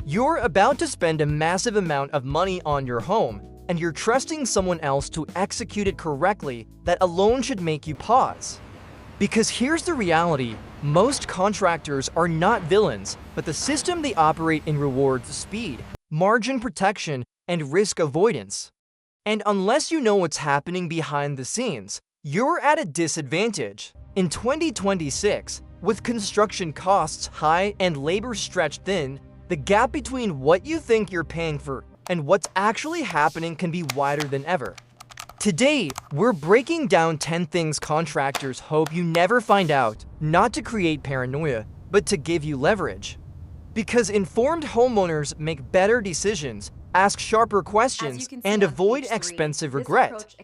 You're about to spend a massive amount of money on your home, and you're trusting someone else to execute it correctly. That alone should make you pause. Because here's the reality, most contractors are not villains, but the system they operate in rewards speed, margin protection, and risk avoidance. And unless you know what's happening behind the scenes, you're at a disadvantage. In 2026, with construction costs high and labor stretched thin, the gap between what you think you're paying for and what's actually happening can be wider than ever. Today, we're breaking down 10 things contractors hope you never find out, not to create paranoia, but to give you leverage. Because informed homeowners make better decisions, ask sharper questions, and avoid expensive regret.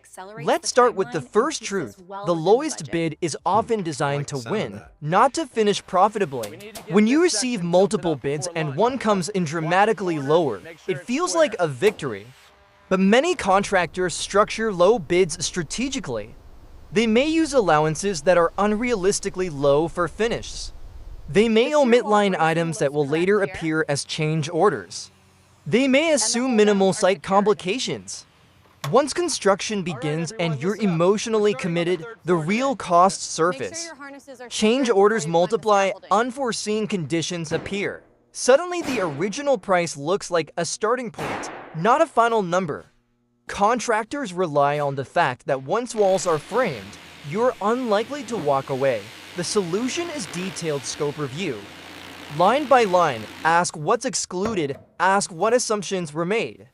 Let's start with the first truth. The lowest bid is often designed to win, not to finish profitably. When you receive multiple bids and one comes in dramatically lower, it feels like a victory. But many contractors structure low bids strategically. They may use allowances that are unrealistically low for finishes. They may omit line items that will later appear as change orders. They may assume minimal site complications. Once construction begins and you're emotionally committed, the real costs surface. Change orders multiply, unforeseen conditions appear. Suddenly, the original price looks like a starting point, not a final number. Contractors rely on the fact that once walls are framed, you're unlikely to walk away. The solution is detailed scope review. Line by line, ask what's excluded, ask what assumptions were made.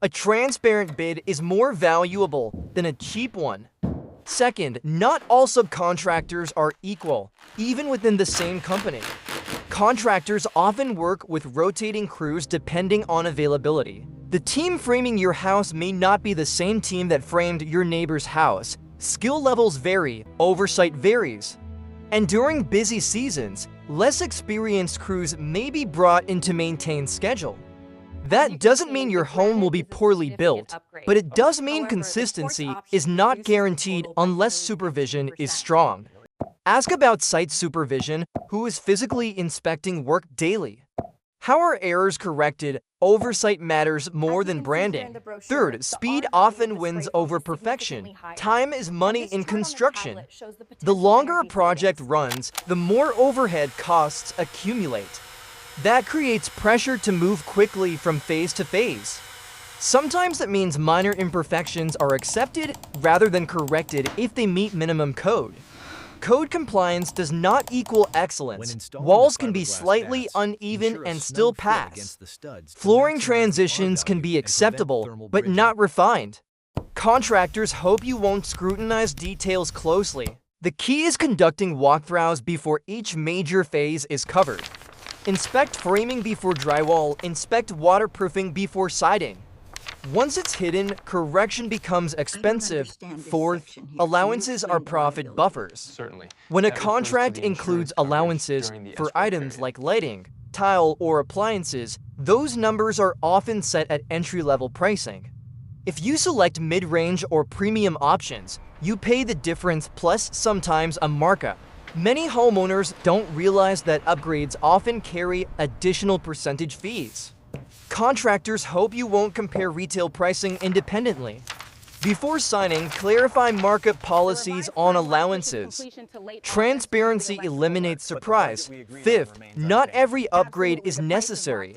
A transparent bid is more valuable than a cheap one. Second, not all subcontractors are equal, even within the same company. Contractors often work with rotating crews depending on availability. The team framing your house may not be the same team that framed your neighbor's house. Skill levels vary, oversight varies. And during busy seasons, less experienced crews may be brought in to maintain schedule. That doesn't mean your home will be poorly built, but it does mean consistency is not guaranteed unless supervision is strong. Ask about site supervision, who is physically inspecting work daily. How are errors corrected? Oversight matters more than branding. Third, speed often wins over perfection. Time is money in construction. The longer a project runs, the more overhead costs accumulate. That creates pressure to move quickly from phase to phase. Sometimes that means minor imperfections are accepted rather than corrected if they meet minimum code. Code compliance does not equal excellence. Walls can be slightly uneven and still pass. Flooring transitions can be acceptable, but not refined. Contractors hope you won't scrutinize details closely. The key is conducting walkthroughs before each major phase is covered. Inspect framing before drywall, inspect waterproofing before siding. Once it's hidden, correction becomes expensive. Fourth, allowances are profit buffers. Certainly. When a contract includes allowances for items like lighting, tile, or appliances, those numbers are often set at entry-level pricing. If you select mid-range or premium options, you pay the difference plus sometimes a markup. Many homeowners don't realize that upgrades often carry additional percentage fees. Contractors hope you won't compare retail pricing independently. Before signing, clarify markup policies on allowances. Transparency eliminates surprise. Fifth, not every upgrade is necessary.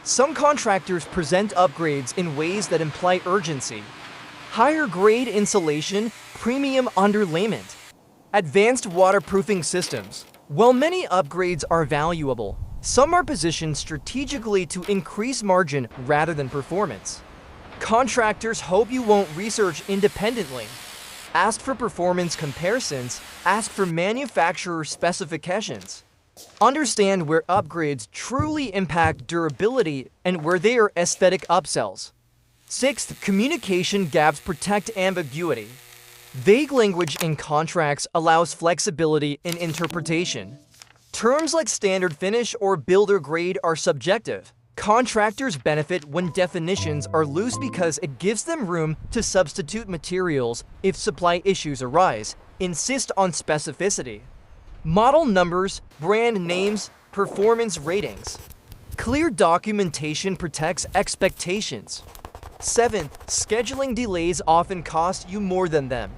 Some contractors present upgrades in ways that imply urgency. Higher grade insulation, premium underlayment, advanced waterproofing systems. While many upgrades are valuable, some are positioned strategically to increase margin rather than performance. Contractors hope you won't research independently. Ask for performance comparisons, ask for manufacturer specifications. Understand where upgrades truly impact durability and where they are aesthetic upsells. Sixth, communication gaps protect ambiguity. Vague language in contracts allows flexibility in interpretation. Terms like standard finish or builder grade are subjective. Contractors benefit when definitions are loose because it gives them room to substitute materials if supply issues arise. Insist on specificity. Model numbers, brand names, performance ratings. Clear documentation protects expectations. 7th, scheduling delays often cost you more than them.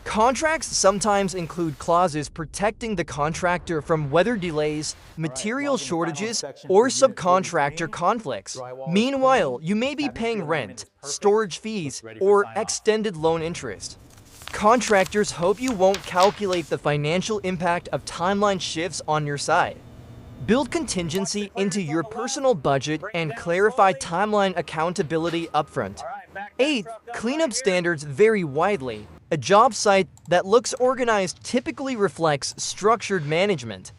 Contracts sometimes include clauses protecting the contractor from weather delays, material shortages, or subcontractor conflicts. Meanwhile, you may be paying rent, storage fees, or extended loan interest. Contractors hope you won't calculate the financial impact of timeline shifts on your side. Build contingency into your personal budget and clarify timeline accountability upfront. 8th, cleanup standards vary widely. A job site that looks organized typically reflects structured management.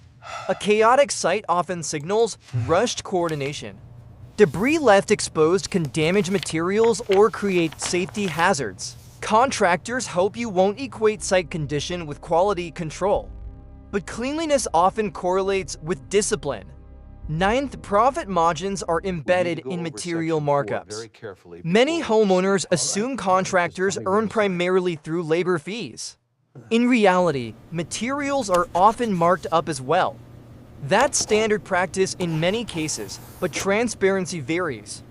A chaotic site often signals rushed coordination. Debris left exposed can damage materials or create safety hazards. Contractors hope you won't equate site condition with quality control. But cleanliness often correlates with discipline. 9th, profit margins are embedded in material markups. Many homeowners assume contractors earn primarily through labor fees. In reality, materials are often marked up as well. That's standard practice in many cases, but transparency varies.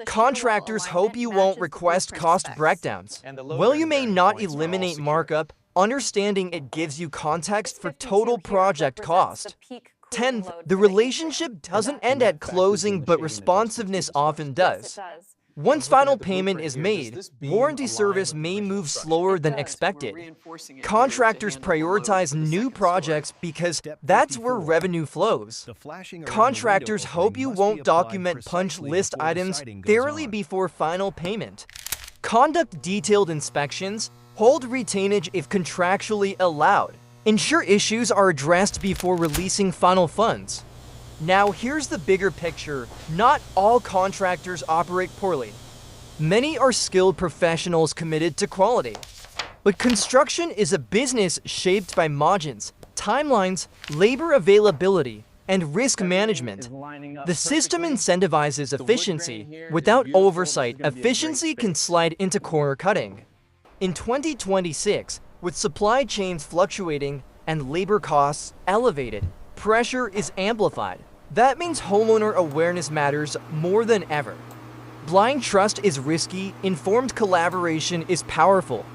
Contractors hope you won't request cost breakdowns. While you may not eliminate markup, understanding it gives you context for total project cost. 10th, the relationship doesn't end at closing, but responsiveness often does. Once final payment is made, warranty service may move slower than expected. Contractors prioritize new projects because that's where revenue flows. Contractors hope you won't document punch list items thoroughly before final payment. Conduct detailed inspections, hold retainage if contractually allowed. Ensure issues are addressed before releasing final funds. Now here's the bigger picture. Not all contractors operate poorly. Many are skilled professionals committed to quality. But construction is a business shaped by margins, timelines, labor availability, and risk management. The system incentivizes efficiency. Without oversight, efficiency can slide into corner cutting. In 2026, with supply chains fluctuating and labor costs elevated, pressure is amplified. That means homeowner awareness matters more than ever. Blind trust is risky, informed collaboration is powerful.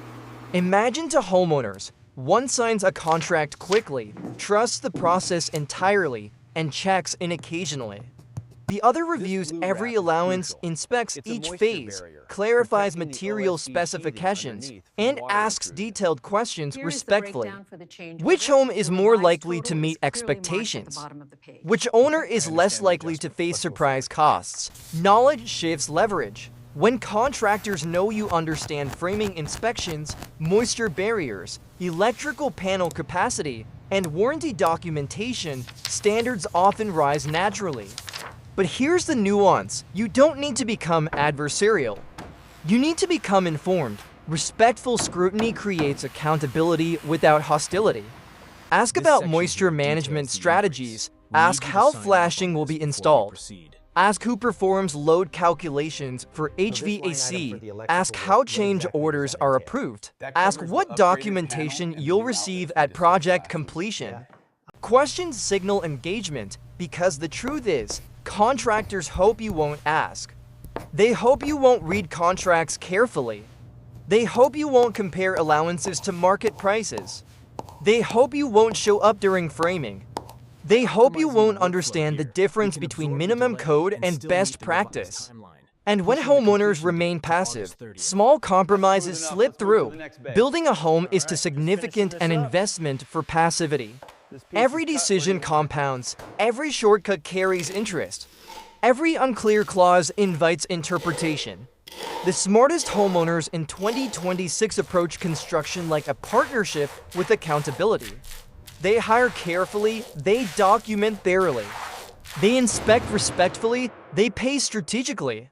Imagine to homeowners, one signs a contract quickly, trusts the process entirely, and checks in occasionally. The other reviews every allowance, inspects each phase, clarifies material specifications, and asks detailed questions respectfully. Which home is more likely to meet expectations? Which owner is less likely to face surprise costs? Knowledge shifts leverage. When contractors know you understand framing inspections, moisture barriers, electrical panel capacity, and warranty documentation, standards often rise naturally. But here's the nuance. You don't need to become adversarial. You need to become informed. Respectful scrutiny creates accountability without hostility. Ask about moisture management strategies. Ask how flashing will be installed. Ask who performs load calculations for HVAC. Ask how change orders are approved. Ask what documentation you'll receive at project completion. Questions signal engagement because the truth is, contractors hope you won't ask. They hope you won't read contracts carefully. They hope you won't compare allowances to market prices. They hope you won't show up during framing. They hope you won't understand the difference between minimum code and best practice. And when homeowners remain passive, small compromises slip through. Building a home is too significant an investment for passivity. Every decision compounds, every shortcut carries interest. Every unclear clause invites interpretation. The smartest homeowners in 2026 approach construction like a partnership with accountability. They hire carefully, they document thoroughly. They inspect respectfully, they pay strategically.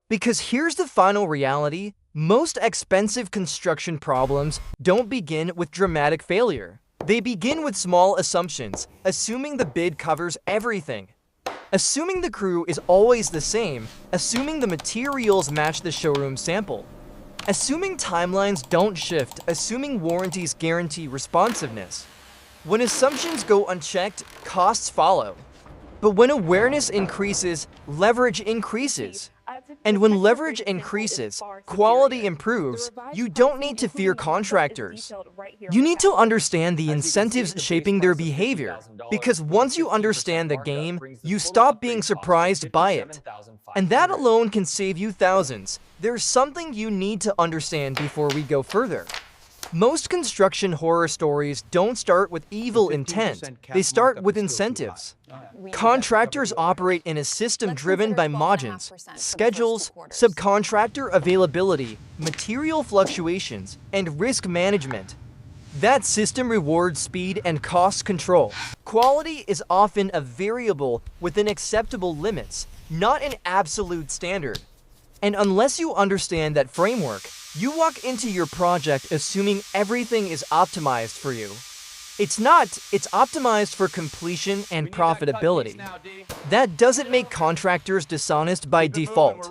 Because here's the final reality, most expensive construction problems don't begin with dramatic failure. They begin with small assumptions, assuming the bid covers everything. Assuming the crew is always the same, assuming the materials match the showroom sample. Assuming timelines don't shift, assuming warranties guarantee responsiveness. When assumptions go unchecked, costs follow. But when awareness increases, leverage increases. And when leverage increases, quality improves. You don't need to fear contractors. You need to understand the incentives shaping their behavior, because once you understand the game, you stop being surprised by it. And that alone can save you thousands. There's something you need to understand before we go further. Most construction horror stories don't start with evil intent, they start with incentives. Contractors operate in a system driven by margins, schedules, subcontractor availability, material fluctuations, and risk management. That system rewards speed and cost control. Quality is often a variable within acceptable limits, not an absolute standard. And unless you understand that framework, you walk into your project assuming everything is optimized for you. It's not, it's optimized for completion and profitability. That doesn't make contractors dishonest by default,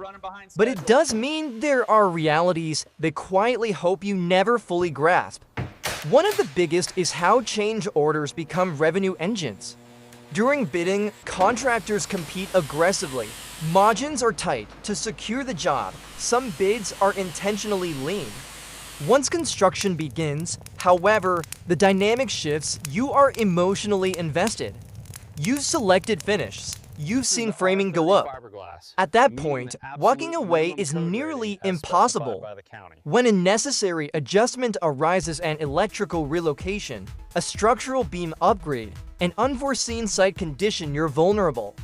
but it does mean there are realities they quietly hope you never fully grasp. One of the biggest is how change orders become revenue engines. During bidding, contractors compete aggressively. Margins are tight to secure the job. Some bids are intentionally lean. Once construction begins, however, the dynamic shifts. You are emotionally invested. You've selected finishes. You've seen framing go up. At that point, walking away is nearly impossible. When a necessary adjustment arises, an electrical relocation, a structural beam upgrade, an unforeseen site condition, you're vulnerable.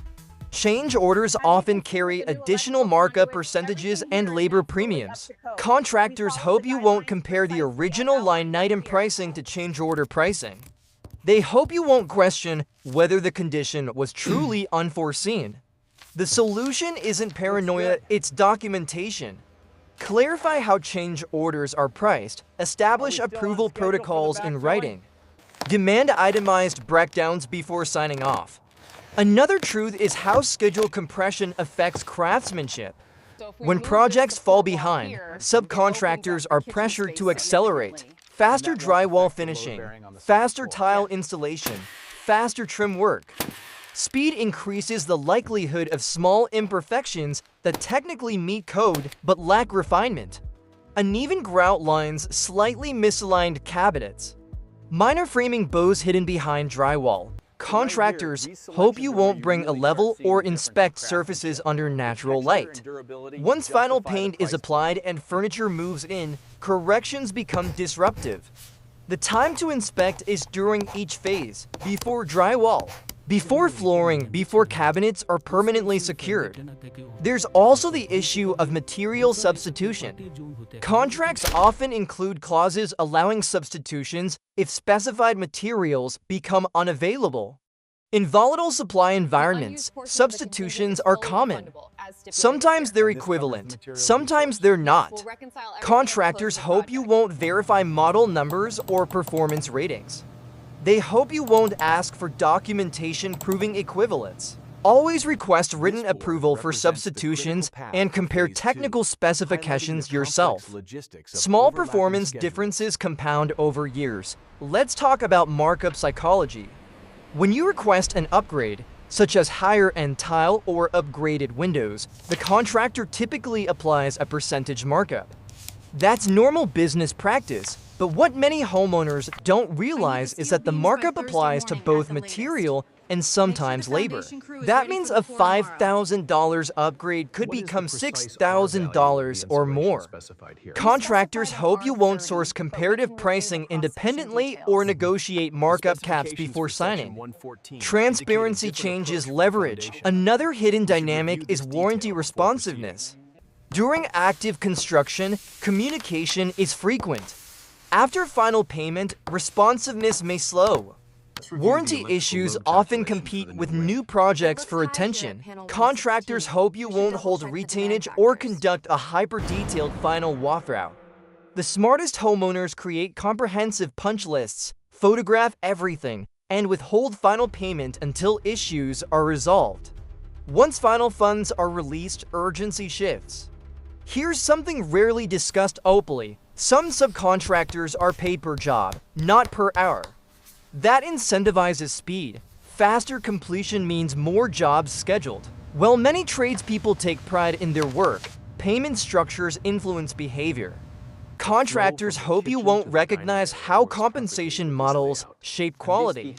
Change orders often carry additional markup percentages and labor premiums. Contractors hope you won't compare the original line item pricing to change order pricing. They hope you won't question whether the condition was truly unforeseen. The solution isn't paranoia, it's documentation. Clarify how change orders are priced. Establish approval protocols in writing. Demand itemized breakdowns before signing off. Another truth is how schedule compression affects craftsmanship. When projects fall behind, subcontractors are pressured to accelerate. Faster drywall finishing, faster tile installation, faster trim work. Speed increases the likelihood of small imperfections that technically meet code but lack refinement. Uneven grout lines, slightly misaligned cabinets. Minor framing bows hidden behind drywall. Contractors hope you won't bring a level or inspect surfaces under natural light. Once final paint is applied and furniture moves in, corrections become disruptive. The time to inspect is during each phase, before drywall, before flooring, before cabinets are permanently secured. There's also the issue of material substitution. Contracts often include clauses allowing substitutions if specified materials become unavailable. In volatile supply environments, substitutions are common. Sometimes they're equivalent, sometimes they're not. Contractors hope you won't verify model numbers or performance ratings. They hope you won't ask for documentation proving equivalence. Always request written approval for substitutions and compare technical specifications yourself. Small performance differences compound over years. Let's talk about markup psychology. When you request an upgrade, such as higher-end tile or upgraded windows, the contractor typically applies a percentage markup. That's normal business practice, but what many homeowners don't realize is that the markup applies to both material and sometimes labor. That means a $5,000 upgrade could become $6,000 or more. Contractors hope you won't source comparative pricing independently or negotiate markup caps before signing. Transparency changes leverage. Another hidden dynamic is warranty responsiveness. During active construction, communication is frequent. After final payment, responsiveness may slow. Warranty issues often compete with new projects for attention. Contractors hope you won't hold retainage or conduct a hyper-detailed final walkthrough. The smartest homeowners create comprehensive punch lists, photograph everything, and withhold final payment until issues are resolved. Once final funds are released, urgency shifts. Here's something rarely discussed openly. Some subcontractors are paid per job, not per hour. That incentivizes speed. faster completion means more jobs scheduled. While many tradespeople take pride in their work, payment structures influence behavior. Contractors hope you won't recognize how compensation models shape quality.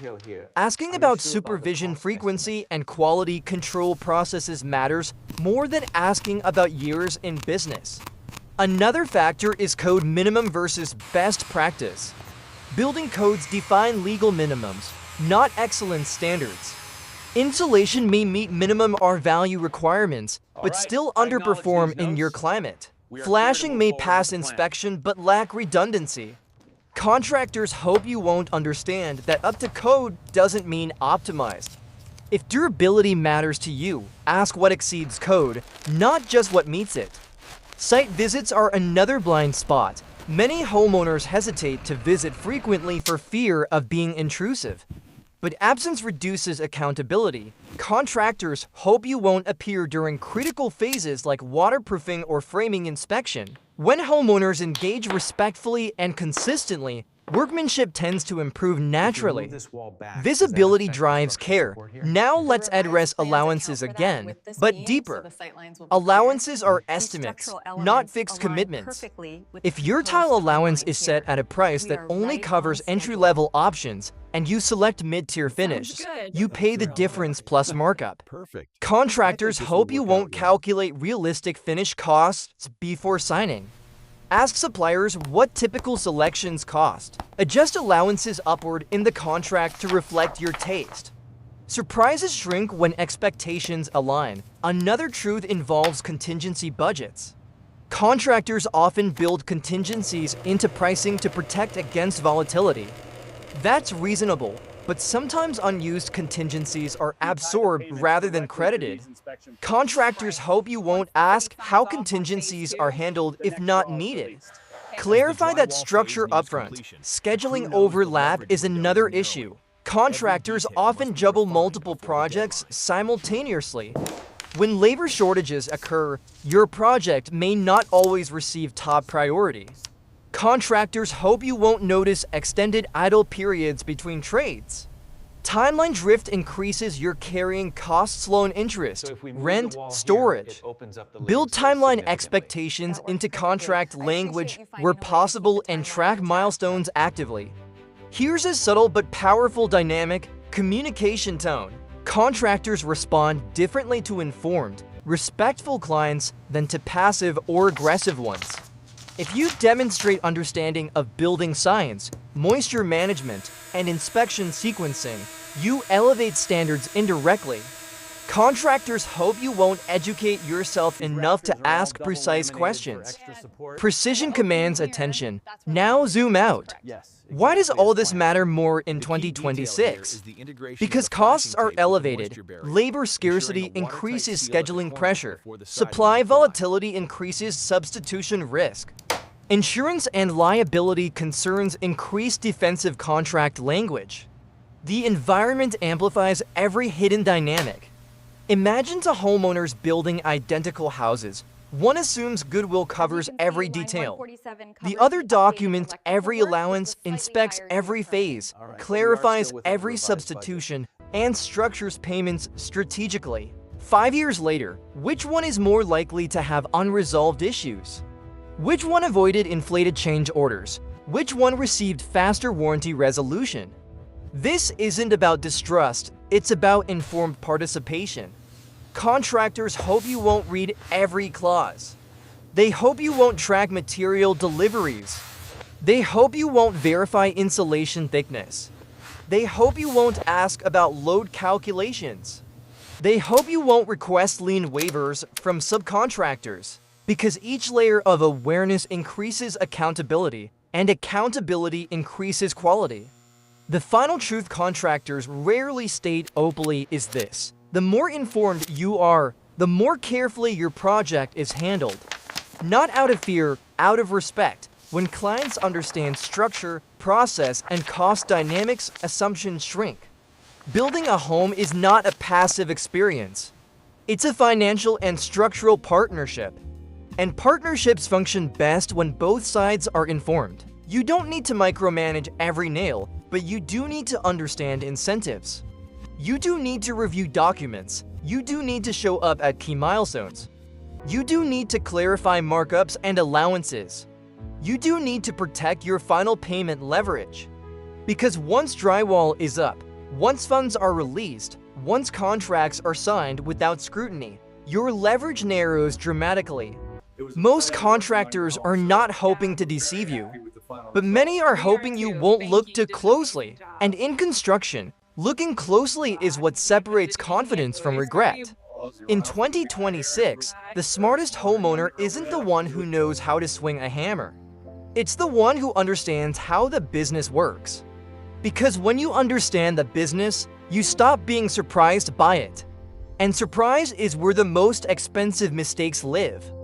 Asking about supervision frequency and quality control processes matters more than asking about years in business. Another factor is code minimum versus best practice. Building codes define legal minimums, not excellence standards. Insulation may meet minimum R-value requirements, but still underperform in your climate. Flashing may pass inspection but lack redundancy. Contractors hope you won't understand that up to code doesn't mean optimized. If durability matters to you, ask what exceeds code, not just what meets it. Site visits are another blind spot. Many homeowners hesitate to visit frequently for fear of being intrusive. But absence reduces accountability. Contractors hope you won't appear during critical phases like waterproofing or framing inspection. When homeowners engage respectfully and consistently, workmanship tends to improve naturally. Visibility drives care. Now let's address allowances again, but deeper. Allowances are estimates, not fixed commitments. If your tile allowance is set at a price that only covers entry-level options, and you select mid-tier finishes, you pay the difference plus markup. Contractors hope you won't calculate realistic finish costs before signing. Ask suppliers what typical selections cost. Adjust allowances upward in the contract to reflect your taste. Surprises shrink when expectations align. Another truth involves contingency budgets. Contractors often build contingencies into pricing to protect against volatility. That's reasonable, but sometimes unused contingencies are absorbed rather than credited. Contractors hope you won't ask how contingencies are handled if not needed. Clarify that structure upfront. Scheduling overlap is another issue. Contractors often juggle multiple projects simultaneously. When labor shortages occur, your project may not always receive top priority. Contractors hope you won't notice extended idle periods between trades. Timeline drift increases your carrying costs, loan interest, rent, storage. Build timeline expectations into contract language where possible and track milestones actively. Here's a subtle but powerful dynamic: communication tone. Contractors respond differently to informed, respectful clients than to passive or aggressive ones. If you demonstrate understanding of building science, moisture management, and inspection sequencing, you elevate standards indirectly. Contractors hope you won't educate yourself enough to ask precise questions. Precision commands attention. Now zoom out. Why does all this matter more in 2026? Because costs are elevated, labor scarcity increases scheduling pressure, supply volatility increases substitution risk. Insurance and liability concerns increase defensive contract language. The environment amplifies every hidden dynamic. Imagine two homeowners building identical houses. One assumes goodwill covers every detail. The other documents every allowance, inspects every phase, clarifies every substitution, and structures payments strategically. 5 years later, which one is more likely to have unresolved issues? Which one avoided inflated change orders? Which one received faster warranty resolution? This isn't about distrust, it's about informed participation. Contractors hope you won't read every clause. They hope you won't track material deliveries. They hope you won't verify insulation thickness. They hope you won't ask about load calculations. They hope you won't request lien waivers from subcontractors. Because each layer of awareness increases accountability, and accountability increases quality. The final truth contractors rarely state openly is this: the more informed you are, the more carefully your project is handled. Not out of fear, out of respect. When clients understand structure, process, and cost dynamics, assumptions shrink. Building a home is not a passive experience. It's a financial and structural partnership. And partnerships function best when both sides are informed. You don't need to micromanage every nail, but you do need to understand incentives. You do need to review documents. You do need to show up at key milestones. You do need to clarify markups and allowances. You do need to protect your final payment leverage. Because once drywall is up, once funds are released, once contracts are signed without scrutiny, your leverage narrows dramatically. Most contractors are not hoping to deceive you, but many are hoping you won't look too closely. And in construction, looking closely is what separates confidence from regret. In 2026, the smartest homeowner isn't the one who knows how to swing a hammer. It's the one who understands how the business works. Because when you understand the business, you stop being surprised by it. And surprise is where the most expensive mistakes live.